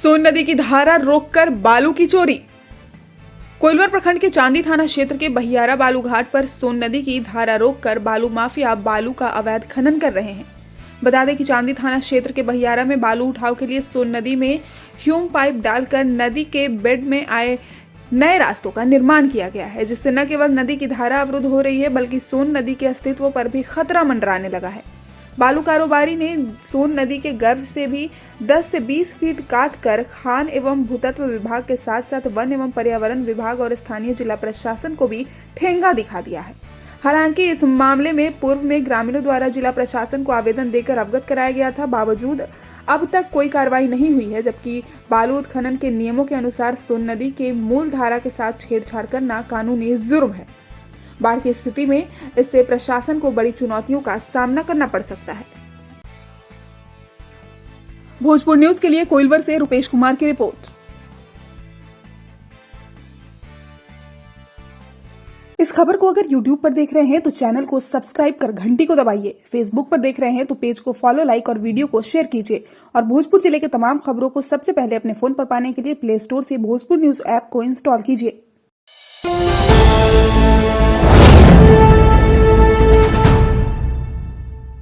सोन नदी की धारा रोककर बालू की चोरी। कोइलवर प्रखंड के चांदी थाना क्षेत्र के बहियारा बालू घाट पर सोन नदी की धारा रोककर बालू माफिया बालू का अवैध खनन कर रहे हैं। बता दें कि चांदी थाना क्षेत्र के बहियारा में बालू उठाव के लिए सोन नदी में ह्यूम पाइप डालकर नदी के बेड में आए नए रास्तों का निर्माण किया गया है, जिससे न केवल नदी की धारा अवरुद्ध हो रही है बल्कि सोन नदी के अस्तित्व पर भी खतरा मंडराने लगा है। बालू कारोबारी ने सोन नदी के गर्भ से भी 10 से 20 फीट काट कर खान एवं भूतत्व विभाग के साथ साथ वन एवं पर्यावरण विभाग और स्थानीय जिला प्रशासन को भी ठेंगा दिखा दिया है। हालांकि इस मामले में पूर्व में ग्रामीणों द्वारा जिला प्रशासन को आवेदन देकर अवगत कराया गया था, बावजूद अब तक कोई कार्रवाई नहीं हुई है, जबकि बालू उत्खनन के नियमों के अनुसार सोन नदी के मूल धारा के साथ छेड़छाड़ करना कानूनी जुर्म है। बाढ़ की स्थिति में इससे प्रशासन को बड़ी चुनौतियों का सामना करना पड़ सकता है। भोजपुर न्यूज के लिए कोइलवर से रुपेश कुमार की रिपोर्ट। इस खबर को अगर YouTube पर देख रहे हैं तो चैनल को सब्सक्राइब कर घंटी को दबाइए। फेसबुक पर देख रहे हैं तो पेज को फॉलो, लाइक और वीडियो को शेयर कीजिए। और भोजपुर जिले के तमाम खबरों को सबसे पहले अपने फोन पर पाने के लिए प्ले स्टोर से भोजपुर न्यूज ऐप को इंस्टॉल कीजिए।